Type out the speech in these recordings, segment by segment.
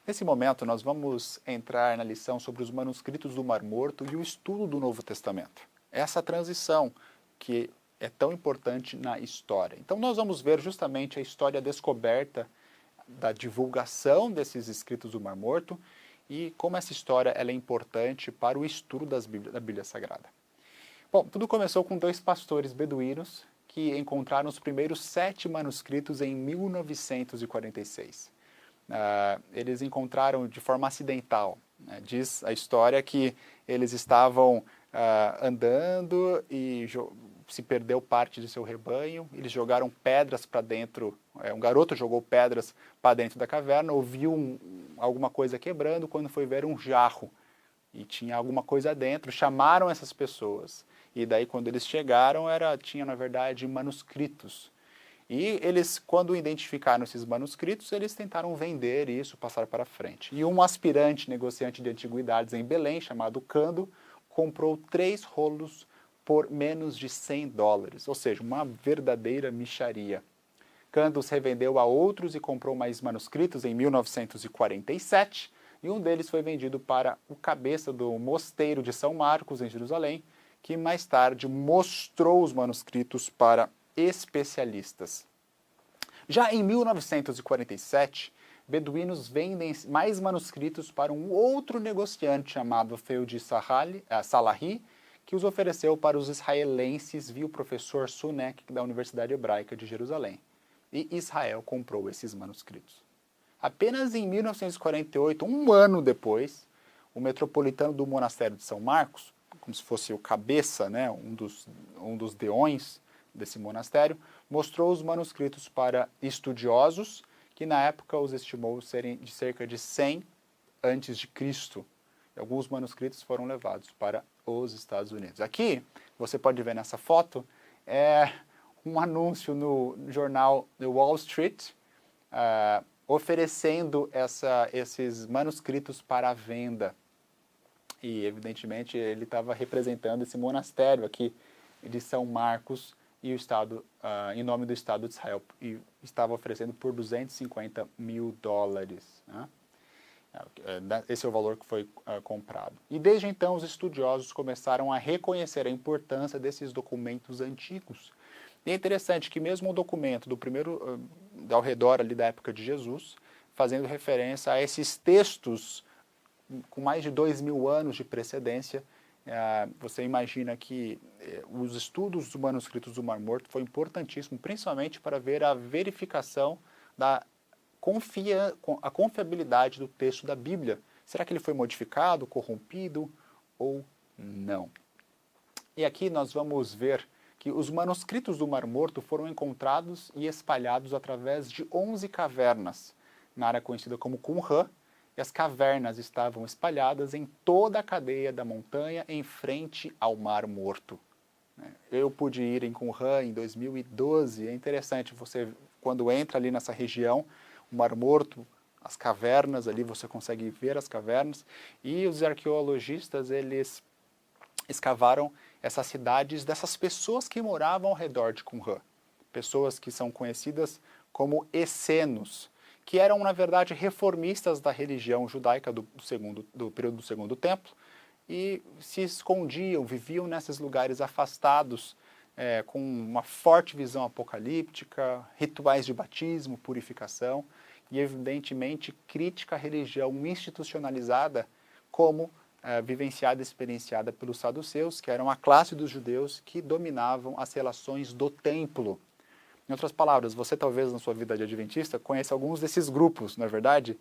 Nesse momento, nós vamos entrar na lição sobre os manuscritos do Mar Morto e o estudo do Novo Testamento. Essa transição que é tão importante na história. Então, nós vamos ver justamente a história descoberta da divulgação desses escritos do Mar Morto e como essa história ela é importante para o estudo da Bíblia Sagrada. Bom, tudo começou com dois pastores beduínos que encontraram os primeiros 7 manuscritos em 1946. Eles encontraram de forma acidental. Diz a história que eles estavam andando e se perdeu parte de seu rebanho, eles jogaram pedras para dentro, um garoto jogou pedras para dentro da caverna, ouviu alguma coisa quebrando, quando foi ver um jarro e tinha alguma coisa dentro, chamaram essas pessoas. E daí quando eles chegaram, tinha na verdade manuscritos. E eles, quando identificaram esses manuscritos, eles tentaram vender isso, passar para frente. E um aspirante negociante de antiguidades em Belém, chamado Cando, comprou 3 rolos por menos de $100, ou seja, uma verdadeira mixaria. Cando os revendeu a outros e comprou mais manuscritos em 1947, e um deles foi vendido para o cabeça do mosteiro de São Marcos, em Jerusalém, que mais tarde mostrou os manuscritos para especialistas. Já em 1947, beduínos vendem mais manuscritos para um outro negociante chamado Feudi Salahi, que os ofereceu para os israelenses via o professor Sunek da Universidade Hebraica de Jerusalém. E Israel comprou esses manuscritos. Apenas em 1948, um ano depois, o metropolitano do monastério de São Marcos, como se fosse o cabeça, né, um dos deões desse monastério, mostrou os manuscritos para estudiosos, que na época os estimou serem de cerca de 100 antes de Cristo. Alguns manuscritos foram levados para os Estados Unidos. Aqui, você pode ver nessa foto, é um anúncio no jornal The Wall Street, oferecendo esses manuscritos para a venda. E, evidentemente, ele estava representando esse monastério aqui de São Marcos e o Estado, em nome do Estado de Israel, e estava oferecendo por $250 mil. Né? Esse é o valor que foi comprado. E desde então os estudiosos começaram a reconhecer a importância desses documentos antigos. E é interessante que mesmo o documento do primeiro, ao redor ali da época de Jesus, fazendo referência a esses textos com mais de 2.000 anos de precedência, você imagina que os estudos dos manuscritos do Mar Morto foi importantíssimo, principalmente para ver a verificação da a confiabilidade do texto da Bíblia. Será que ele foi modificado, corrompido ou não? E aqui nós vamos ver que os manuscritos do Mar Morto foram encontrados e espalhados através de 11 cavernas, na área conhecida como Qumran, e as cavernas estavam espalhadas em toda a cadeia da montanha em frente ao Mar Morto. Eu pude ir em Qumran em 2012, é interessante, você quando entra ali nessa região, o Mar Morto, as cavernas, ali você consegue ver as cavernas, e os arqueologistas, eles escavaram essas cidades dessas pessoas que moravam ao redor de Qumran, pessoas que são conhecidas como essenos, que eram, na verdade, reformistas da religião judaica do período do Segundo Templo, e se escondiam, viviam nesses lugares afastados, com uma forte visão apocalíptica, rituais de batismo, purificação, e evidentemente crítica à religião institucionalizada como vivenciada e experienciada pelos saduceus, que eram a classe dos judeus que dominavam as relações do templo. Em outras palavras, você talvez na sua vida de adventista conheça alguns desses grupos, não é verdade?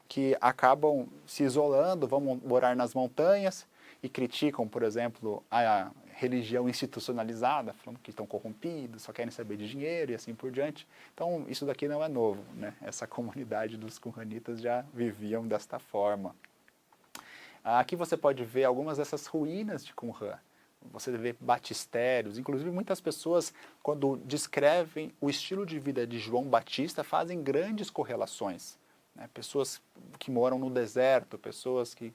Que acabam se isolando, vão morar nas montanhas e criticam, por exemplo, a religião institucionalizada, falando que estão corrompidos, só querem saber de dinheiro e assim por diante. Então, isso daqui não é novo, né? Essa comunidade dos qumranitas já viviam desta forma. Aqui você pode ver algumas dessas ruínas de Qumran. Você vê batistérios, inclusive muitas pessoas, quando descrevem o estilo de vida de João Batista, fazem grandes correlações. Né? Pessoas que moram no deserto, pessoas que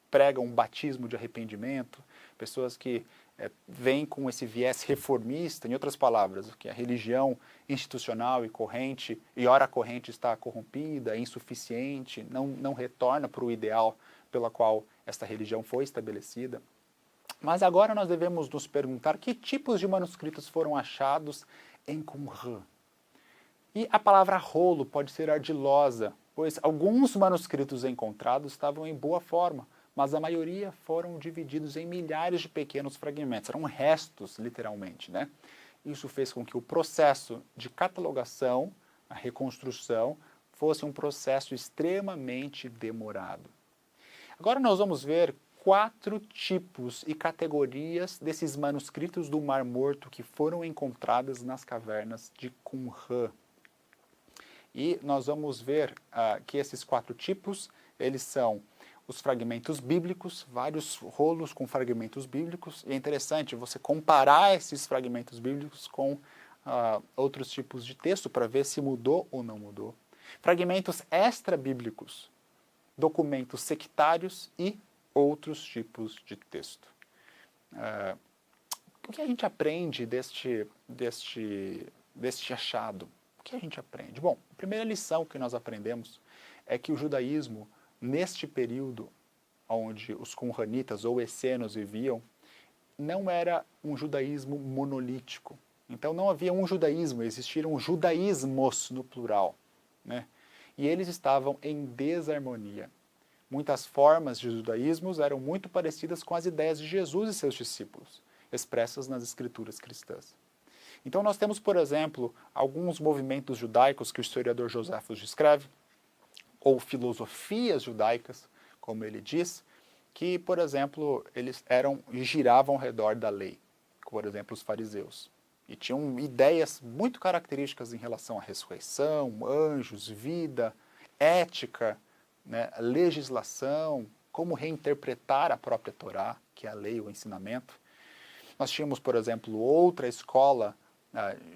pregam um batismo de arrependimento, pessoas que vem com esse viés reformista, em outras palavras, que a religião institucional e corrente, e ora corrente está corrompida, é insuficiente, não retorna para o ideal pela qual esta religião foi estabelecida. Mas agora nós devemos nos perguntar que tipos de manuscritos foram achados em Qumran. E a palavra rolo pode ser ardilosa, pois alguns manuscritos encontrados estavam em boa forma, mas a maioria foram divididos em milhares de pequenos fragmentos, eram restos, literalmente, né? Isso fez com que o processo de catalogação, a reconstrução, fosse um processo extremamente demorado. Agora nós vamos ver 4 tipos e categorias desses manuscritos do Mar Morto que foram encontrados nas cavernas de Qumran. E nós vamos ver que esses 4 tipos, eles são os fragmentos bíblicos, vários rolos com fragmentos bíblicos. E é interessante você comparar esses fragmentos bíblicos com outros tipos de texto para ver se mudou ou não mudou. Fragmentos extra-bíblicos, documentos sectários e outros tipos de texto. O que a gente aprende deste achado? O que a gente aprende? Bom, a primeira lição que nós aprendemos é que o judaísmo, neste período onde os qumranitas ou essenos viviam, não era um judaísmo monolítico. Então não havia um judaísmo, existiram judaísmos no plural, né? E eles estavam em desarmonia. Muitas formas de judaísmos eram muito parecidas com as ideias de Jesus e seus discípulos, expressas nas escrituras cristãs. Então nós temos, por exemplo, alguns movimentos judaicos que o historiador Joséfos descreve, ou filosofias judaicas, como ele diz, que, por exemplo, eles giravam ao redor da lei, por exemplo, os fariseus. E tinham ideias muito características em relação à ressurreição, anjos, vida, ética, né, legislação, como reinterpretar a própria Torá, que é a lei, o ensinamento. Nós tínhamos, por exemplo, outra escola,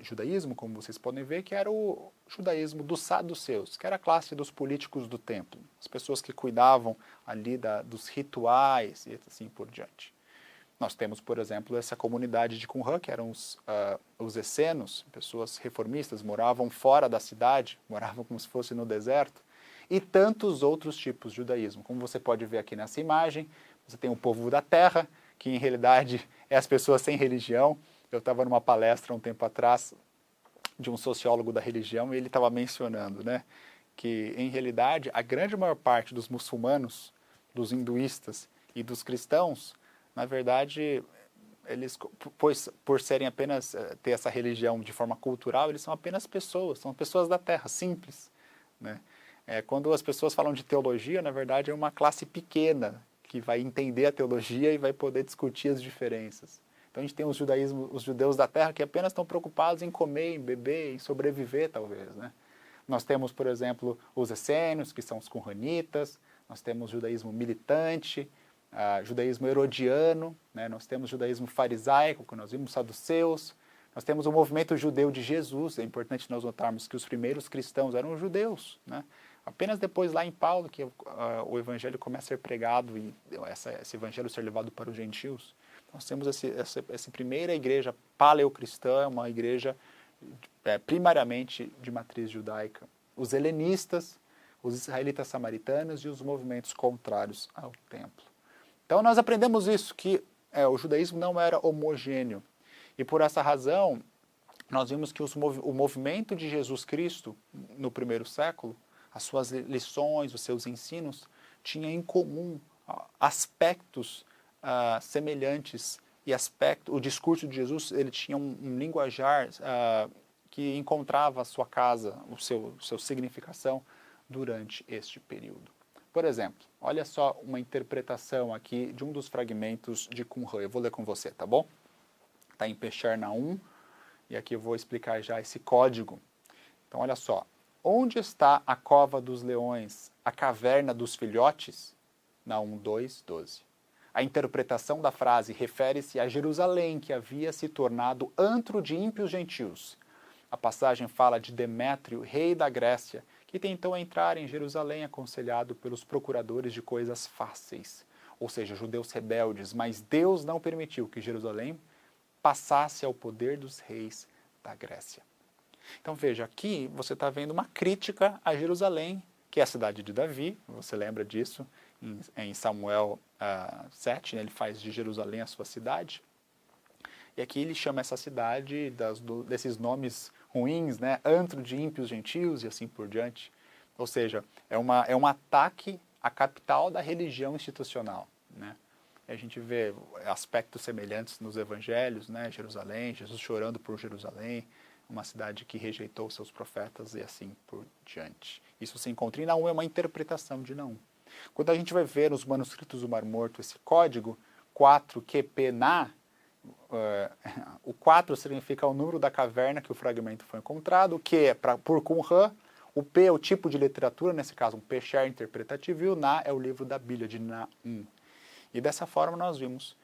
judaísmo, como vocês podem ver, que era o judaísmo dos saduceus, que era a classe dos políticos do templo, as pessoas que cuidavam ali dos rituais e assim por diante. Nós temos, por exemplo, essa comunidade de Qumran, que eram os essenos, pessoas reformistas, moravam fora da cidade, moravam como se fosse no deserto, e tantos outros tipos de judaísmo. Como você pode ver aqui nessa imagem, você tem o povo da terra, que em realidade é as pessoas sem religião. Eu estava numa palestra um tempo atrás de um sociólogo da religião e ele estava mencionando, né, que em realidade a grande maior parte dos muçulmanos, dos hinduístas e dos cristãos, na verdade, eles, por serem apenas, ter essa religião de forma cultural, eles são apenas pessoas, são pessoas da terra, simples, né? Quando as pessoas falam de teologia, na verdade é uma classe pequena que vai entender a teologia e vai poder discutir as diferenças. Então a gente tem os judeus da terra que apenas estão preocupados em comer, em beber, em sobreviver, talvez, né? Nós temos, por exemplo, os essênios, que são os qumranitas, nós temos o judaísmo militante, judaísmo herodiano, né? Nós temos o judaísmo farisaico, que nós vimos saduceus, nós temos o movimento judeu de Jesus. É importante nós notarmos que os primeiros cristãos eram judeus, né? Apenas depois lá em Paulo que o evangelho começa a ser pregado e esse evangelho ser levado para os gentios. Nós temos essa primeira igreja paleocristã, uma igreja primariamente de matriz judaica. Os helenistas, os israelitas samaritanos e os movimentos contrários ao templo. Então nós aprendemos isso, que o judaísmo não era homogêneo. E por essa razão, nós vimos que o movimento de Jesus Cristo no primeiro século, as suas lições, os seus ensinos, tinha em comum aspectos semelhantes e o discurso de Jesus, ele tinha um linguajar que encontrava a sua casa, sua significação durante este período. Por exemplo, olha só uma interpretação aqui de um dos fragmentos de Qumran. Eu vou ler com você, tá bom? Está em Pesher 1, e aqui eu vou explicar já esse código. Então, olha só. Onde está a cova dos leões, a caverna dos filhotes? Naum 2, 12. A interpretação da frase refere-se a Jerusalém, que havia se tornado antro de ímpios gentios. A passagem fala de Demétrio, rei da Grécia, que tentou entrar em Jerusalém aconselhado pelos procuradores de coisas fáceis. ou seja, judeus rebeldes, mas Deus não permitiu que Jerusalém passasse ao poder dos reis da Grécia. Então veja, aqui você está vendo uma crítica a Jerusalém, que é a cidade de Davi, você lembra disso em Samuel 7, né? Ele faz de Jerusalém a sua cidade. E aqui ele chama essa cidade desses nomes ruins, né? Antro de ímpios gentios e assim por diante. Ou seja, é um ataque à capital da religião institucional, né? A gente vê aspectos semelhantes nos evangelhos, né? Jerusalém, Jesus chorando por Jerusalém, uma cidade que rejeitou seus profetas e assim por diante. Isso se encontra em Naum, é uma interpretação de Naum. Quando a gente vai ver nos manuscritos do Mar Morto esse código 4QPNA, o 4 significa o número da caverna que o fragmento foi encontrado, o Q é por Qumran, o P é o tipo de literatura, nesse caso um Pesher interpretativo, e o Na é o livro da Bíblia de Naum. E dessa forma nós vimos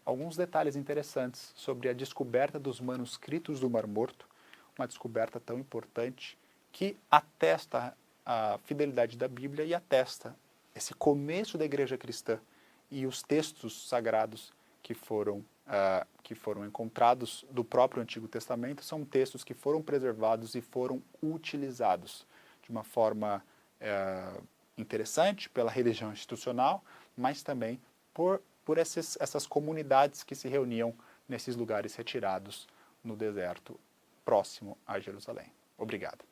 alguns detalhes interessantes sobre a descoberta dos manuscritos do Mar Morto, uma descoberta tão importante que atesta a fidelidade da Bíblia e atesta esse começo da igreja cristã e os textos sagrados que foram encontrados do próprio Antigo Testamento são textos que foram preservados e foram utilizados de uma forma interessante pela religião institucional, mas também por essas comunidades que se reuniam nesses lugares retirados no deserto próximo a Jerusalém. Obrigado.